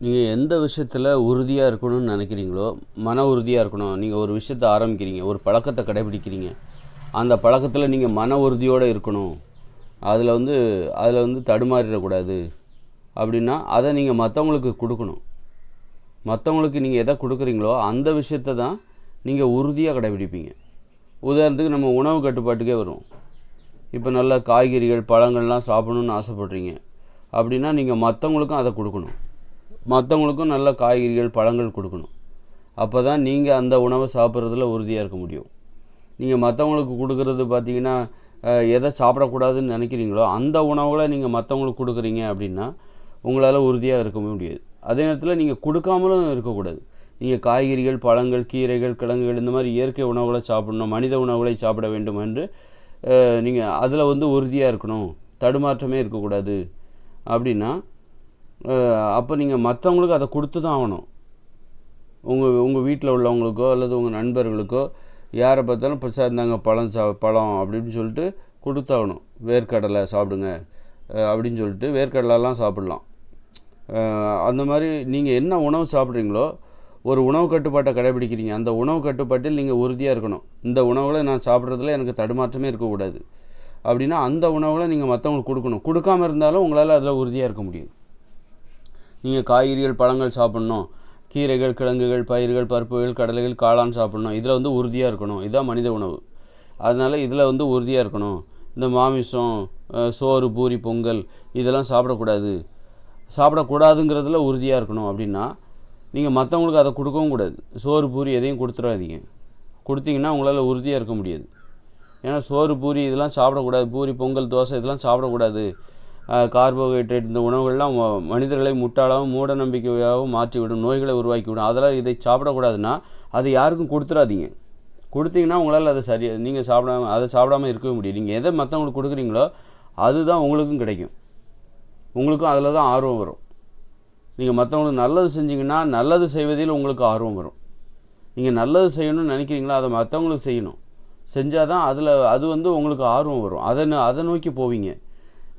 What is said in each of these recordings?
நீங்கள் எந்த விஷயத்தில் உறுதியாக இருக்கணும்னு நினைக்கிறீங்களோ, மன உறுதியாக இருக்கணும். நீங்கள் ஒரு விஷயத்தை ஆரம்பிக்கிறீங்க, ஒரு பழக்கத்தை கடைபிடிக்கிறீங்க, அந்த பழக்கத்தில் நீங்கள் மன உறுதியோடு இருக்கணும். அதில் வந்து தடுமாறிடக்கூடாது அப்படின்னா, அதை நீங்கள் மற்றவங்களுக்கு கொடுக்கணும். மற்றவங்களுக்கு நீங்கள் எதை கொடுக்குறீங்களோ அந்த விஷயத்தை தான் நீங்கள் உறுதியாக கடைபிடிப்பீங்க. உதாரணத்துக்கு நம்ம உணவு கட்டுப்பாட்டுக்கே வரும். இப்போ நல்ல காய்கறிகள் பழங்கள்லாம் சாப்பிடணுன்னு ஆசைப்பட்றீங்க அப்படின்னா, நீங்கள் மற்றவங்களுக்கும் அதை கொடுக்கணும். மற்றவங்களுக்கும் நல்ல காய்கறிகள் பழங்கள் கொடுக்கணும். அப்போ தான் நீங்கள் அந்த உணவை சாப்பிட்றதுல உறுதியாக இருக்க முடியும். நீங்கள் மற்றவங்களுக்கு கொடுக்குறது பார்த்தீங்கன்னா, எதை சாப்பிடக்கூடாதுன்னு நினைக்கிறீங்களோ அந்த உணவுகளை நீங்கள் மற்றவங்களுக்கு கொடுக்குறீங்க அப்படின்னா உங்களால் உறுதியாக இருக்க முடியாது. அதே நேரத்தில் நீங்கள் கொடுக்காமலும் இருக்கக்கூடாது. நீங்கள் காய்கறிகள் பழங்கள் கீரைகள் கிழங்குகள் இந்த மாதிரி இயற்கை உணவுகளை சாப்பிடணும், மனித உணவுகளை சாப்பிட வேண்டும் என்று நீங்கள் அதில் வந்து உறுதியாக இருக்கணும், தடுமாற்றமே இருக்கக்கூடாது அப்படின்னா, அப்போ நீங்கள் மற்றவங்களுக்கு அதை கொடுத்து தான் ஆகணும். உங்கள் வீட்டில் உள்ளவங்களுக்கோ அல்லது உங்கள் நண்பர்களுக்கோ யாரை பார்த்தாலும் பிரசாத் இருந்தாங்க பழம் அப்படின்னு சொல்லிட்டு கொடுத்தாகணும். வேர்க்கடலை சாப்பிடுங்க அப்படின்னு சொல்லிட்டு வேர்க்கடலைலாம் சாப்பிட்லாம். அந்த மாதிரி நீங்கள் என்ன உணவு சாப்பிட்றீங்களோ, ஒரு உணவு கட்டுப்பாட்டை கடைபிடிக்கிறீங்க, அந்த உணவு கட்டுப்பாட்டில் நீங்கள் உறுதியாக இருக்கணும். இந்த உணவுகளை நான் சாப்பிட்றதுல எனக்கு தடுமாற்றமே இருக்கக்கூடாது அப்படின்னா அந்த உணவுகளை நீங்கள் மற்றவங்களுக்கு கொடுக்கணும். கொடுக்காமல் இருந்தாலும் உங்களால் அதில் உறுதியாக இருக்க முடியும். நீங்கள் காய்கறிகள் பழங்கள் சாப்பிட்ணும், கீரைகள் கிழங்குகள் பயிர்கள் பருப்புகள் கடலைகள் காளான் சாப்பிட்ணும், இதில் வந்து உறுதியாக இருக்கணும். இதுதான் மனித உணவு. அதனால் இதில் வந்து உறுதியாக இருக்கணும். இந்த மாமிசம் சோறு பூரி பொங்கல் இதெல்லாம் சாப்பிடக்கூடாதுங்கிறதுல உறுதியாக இருக்கணும் அப்படின்னா நீங்கள் மற்றவங்களுக்கு அதை கொடுக்கவும் கூடாது. சோறு பூரி எதையும் கொடுத்துடாதீங்க. கொடுத்தீங்கன்னா உங்களால் உறுதியாக இருக்க முடியாது. ஏன்னா சோறு பூரி இதெல்லாம் சாப்பிடக்கூடாது, பூரி பொங்கல் தோசை இதெல்லாம் சாப்பிடக்கூடாது. கார்போஹைட்ரேட் இந்த உணவுகள்லாம் மனிதர்களை முட்டாளாகவும் மூட நம்பிக்கையாகவும் மாற்றிவிடும், நோய்களை உருவாக்கிவிடும். அதெல்லாம் இதை சாப்பிடக்கூடாதுன்னா அது யாருக்கும் கொடுத்துடாதீங்க. கொடுத்தீங்கன்னா உங்களால் அதை நீங்கள் அதை சாப்பிடாமல் இருக்கவே முடியும். நீங்கள் எதை மற்றவங்களுக்கு கொடுக்குறீங்களோ அதுதான் உங்களுக்கும் கிடைக்கும். உங்களுக்கும் அதில் தான் ஆர்வம் வரும். நீங்கள் மற்றவங்களுக்கு நல்லது செஞ்சீங்கன்னா நல்லது செய்வதில் உங்களுக்கு ஆர்வம் வரும். நீங்கள் நல்லது செய்யணும்னு நினைக்கிறீங்களோ அதை மற்றவங்களுக்கு செய்யணும். செஞ்சால் தான் அது வந்து உங்களுக்கு ஆர்வம் வரும். அதை நோக்கி போவீங்க.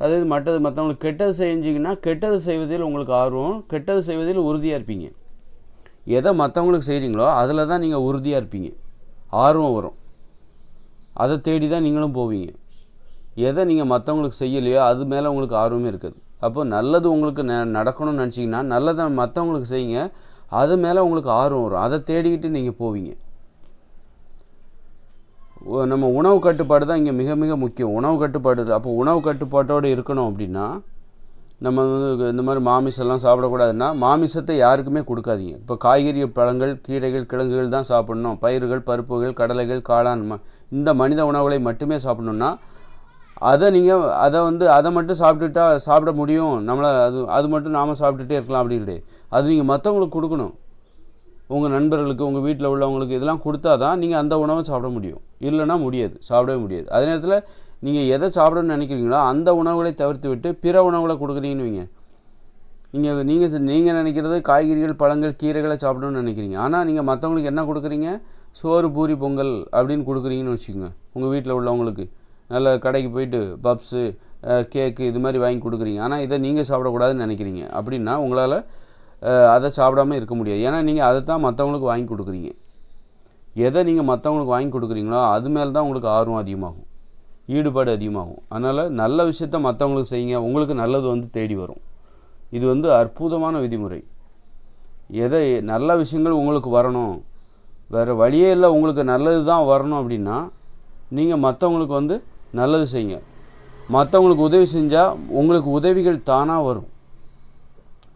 அதாவது மற்றவங்களுக்கு கெட்டது செஞ்சிங்கன்னா கெட்டது செய்வதில் உங்களுக்கு ஆர்வம், கெட்டது செய்வதில் உறுதியாக இருப்பீங்க. எதை மற்றவங்களுக்கு செய்கிறீங்களோ அதில் தான் நீங்கள் உறுதியாக இருப்பீங்க, ஆர்வம் வரும். அதை தேடி தான் நீங்களும் போவீங்க. எதை நீங்கள் மற்றவங்களுக்கு செய்யலையோ அது மேலே உங்களுக்கு ஆர்வமே இருக்காது. அப்போ நல்லது உங்களுக்கு நடக்கணும்னு நினச்சிங்கன்னா நல்லதை மற்றவங்களுக்கு செய்யுங்க, அது மேலே உங்களுக்கு ஆர்வம் வரும். அதை தேடிக்கிட்டு நீங்கள் போவீங்க. நம்ம உணவு கட்டுப்பாடு தான் இங்கே மிக மிக முக்கியம். உணவு கட்டுப்பாடு. அப்போ உணவு கட்டுப்பாட்டோடு இருக்கணும் அப்படின்னா நம்ம வந்து இந்த மாதிரி மாமிசம்லாம் சாப்பிடக்கூடாதுன்னா மாமிசத்தை யாருக்குமே கொடுக்காதீங்க. இப்போ காய்கறி பழங்கள் கீரைகள் கிழங்குகள் தான் சாப்பிட்ணும், பயிர்கள் பருப்புகள் கடலைகள் காளான் இந்த மனித உணவுகளை மட்டுமே சாப்பிட்ணுன்னா அதை மட்டும் சாப்பிட முடியும் நம்மளால், அது மட்டும் நாம் சாப்பிட்டுட்டே இருக்கலாம் அப்படி கிடையாது. அது நீங்கள் மற்றவங்களுக்கு கொடுக்கணும். உங்கள் நண்பர்களுக்கு உங்கள் வீட்டில் உள்ளவங்களுக்கு இதெல்லாம் கொடுத்தா தான் நீங்கள் அந்த உணவை சாப்பிட முடியும். இல்லைன்னா முடியாது, சாப்பிடவே முடியாது. அதே நேரத்தில் நீங்கள் எதை சாப்பிடணும்னு நினைக்கிறீங்களோ அந்த உணவுகளை தவிர்த்து விட்டு பிற உணவுகளை கொடுக்குறீங்கன்னு வைங்க. நீங்கள் நினைக்கிறது காய்கறிகள் பழங்கள் கீரைகளை சாப்பிடணும்னு நினைக்கிறீங்க. ஆனால் நீங்கள் மற்றவங்களுக்கு என்ன கொடுக்குறீங்க, சோறு பூரி பொங்கல் அப்படின்னு கொடுக்குறீங்கன்னு வச்சுக்கோங்க. உங்கள் வீட்டில் உள்ளவங்களுக்கு நல்ல கடைக்கு போயிட்டு பப்ஸு கேக்கு இது மாதிரி வாங்கி கொடுக்குறீங்க. ஆனால் இதை நீங்கள் சாப்பிடக்கூடாதுன்னு நினைக்கிறீங்க அப்படின்னா உங்களால் அதை சாப்பிடாமல் இருக்க முடியாது. ஏன்னா நீங்கள் அதை தான் மற்றவங்களுக்கு வாங்கி கொடுக்குறீங்க. எதை நீங்கள் மற்றவங்களுக்கு வாங்கி கொடுக்குறீங்களோ அது மேலே தான் உங்களுக்கு ஆர்வம் அதிகமாகும், ஈடுபாடு அதிகமாகும். அதனால் நல்ல விஷயத்த மற்றவங்களுக்கு செய்யுங்க, உங்களுக்கு நல்லது வந்து தேடி வரும். இது வந்து அற்புதமான விதிமுறை. நல்ல விஷயங்கள் உங்களுக்கு வரணும், வேறு வழியே இல்லை, உங்களுக்கு நல்லது தான் வரணும் அப்படின்னா நீங்கள் மற்றவங்களுக்கு வந்து நல்லது செய்யுங்க. மற்றவங்களுக்கு உதவி செஞ்சால் உங்களுக்கு உதவிகள் தானாக வரும்.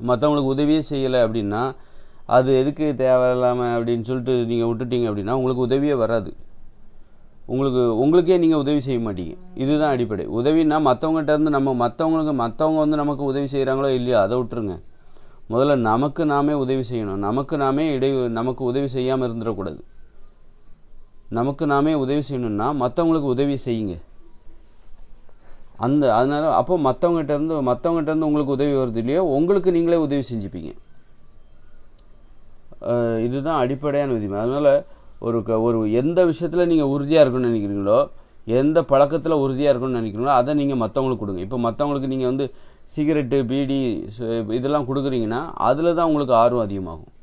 மற்றவங்களுக்கு உதவியே செய்யலை அப்படின்னா அது எதுக்கு தேவையில்லாமல் அப்படின்னு சொல்லிட்டு நீங்கள் விட்டுட்டீங்க அப்படின்னா உங்களுக்கு உதவியே வராது. உங்களுக்கே நீங்கள் உதவி செய்ய மாட்டீங்க. இதுதான் அடிப்படை. உதவின்னா மற்றவங்ககிட்ட இருந்து மற்றவங்க வந்து நமக்கு உதவி செய்கிறாங்களோ இல்லையோ அதை விட்டுருங்க. முதல்ல நமக்கு நாமே உதவி செய்யணும். நமக்கு உதவி செய்யாமல் இருந்துடக்கூடாது. நமக்கு நாமே உதவி செய்யணும்னா மற்றவங்களுக்கு உதவி செய்யுங்க. அதனால் அப்போ மற்றவங்ககிட்ட இருந்து உங்களுக்கு உதவி வருது இல்லையோ உங்களுக்கு நீங்களே உதவி செஞ்சுப்பீங்க. இதுதான் அடிப்படையான விதிமுறை. அதனால் ஒரு எந்த விஷயத்தில் நீங்கள் உறுதியாக இருக்கணும்னு நினைக்கிறீங்களோ, எந்த பழக்கத்தில் உறுதியாக இருக்கணும்னு நினைக்கிறீங்களோ அதை நீங்கள் மற்றவங்களுக்கு கொடுங்க. இப்போ மற்றவங்களுக்கு நீங்கள் வந்து சிகரெட்டு, பீடி இதெல்லாம் கொடுக்குறீங்கன்னா அதில் தான் உங்களுக்கு ஆர்வம் அதிகமாகும்.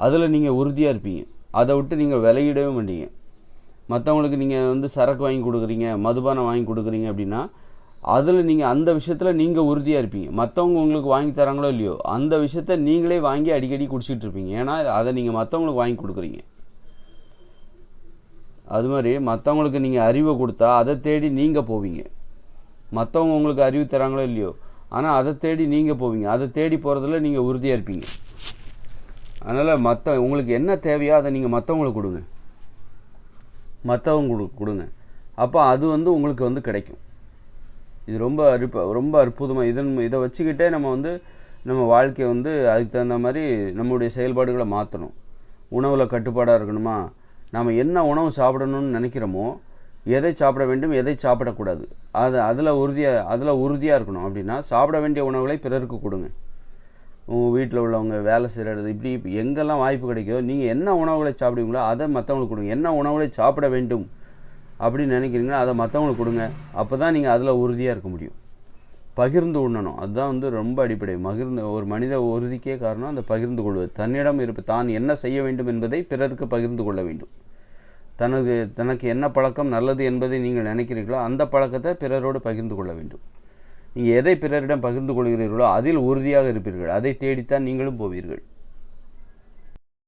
அதில் நீங்கள் உறுதியாக இருப்பீங்க. அதை விட்டு நீங்கள் விலகிடவே மாட்டீங்க. மற்றவங்களுக்கு நீங்கள் வந்து சரக்கு வாங்கி கொடுக்குறீங்க, மதுபானம் வாங்கி கொடுக்குறீங்க அப்படின்னா அதில் நீங்கள் அந்த விஷயத்தில் நீங்கள் உறுதியாக இருப்பீங்க. மற்றவங்க உங்களுக்கு வாங்கி தராங்களோ இல்லையோ அந்த விஷயத்த நீங்களே வாங்கி அடிக்கடி குடிச்சிட்டு இருப்பீங்க. ஏன்னா அதை நீங்கள் மற்றவங்களுக்கு வாங்கி கொடுக்குறீங்க. அது மாதிரி மற்றவங்களுக்கு நீங்கள் அறிவை கொடுத்தா அதை தேடி நீங்கள் போவீங்க. மற்றவங்க உங்களுக்கு அறிவு தராங்களோ இல்லையோ ஆனால் அதை தேடி நீங்கள் போவீங்க. அதை தேடி போகிறதுல நீங்கள் உறுதியாக இருப்பீங்க. அதனால் உங்களுக்கு என்ன தேவையோ அதை நீங்கள் மற்றவங்களுக்கு கொடுங்க. கொடுங்க. அப்போ அது வந்து உங்களுக்கு வந்து கிடைக்கும். இது ரொம்ப அற்புதமாக இதை வச்சுக்கிட்டே நம்ம வாழ்க்கையை வந்து அதுக்கு தகுந்த மாதிரி நம்மளுடைய செயல்பாடுகளை மாற்றணும். உணவில் கட்டுப்பாடாக இருக்கணுமா, நாம் என்ன உணவு சாப்பிடணும்னு நினைக்கிறோமோ, எதை சாப்பிட வேண்டும், எதை சாப்பிடக்கூடாது, அதில் உறுதியாக இருக்கணும். அப்படின்னா சாப்பிட வேண்டிய உணவுகளை பிறருக்கு கொடுங்க. உங்கள் வீட்டில் உள்ளவங்க, வேலை செய்கிறது, இப்படி எங்கெல்லாம் வாய்ப்பு கிடைக்கோ நீங்கள் என்ன உணவுகளை சாப்பிடுவீங்களோ அதை மற்றவங்களுக்கு கொடுங்க. என்ன உணவுகளை சாப்பிட வேண்டும் அப்படின்னு நினைக்கிறீங்களோ அதை மற்றவங்களுக்கு கொடுங்க. அப்போ தான் நீங்கள் அதில் உறுதியாக இருக்க முடியும். பகிர்ந்து உண்ணணும். அதுதான் வந்து ரொம்ப அடிப்படை. ஒரு மனித உறுதிக்கே காரணம் அந்த பகிர்ந்து கொள்வது. தன்னிடம் தான் என்ன செய்ய வேண்டும் என்பதை பிறருக்கு பகிர்ந்து கொள்ள வேண்டும். தனக்கு என்ன பழக்கம் நல்லது என்பதை நீங்கள் நினைக்கிறீர்களோ அந்த பழக்கத்தை பிறரோடு பகிர்ந்து கொள்ள வேண்டும். நீங்கள் எதை பிறரிடம் பகிர்ந்து கொள்கிறீர்களோ அதில் உறுதியாக இருப்பீர்கள். அதை தேடித்தான் நீங்களும் போவீர்கள்.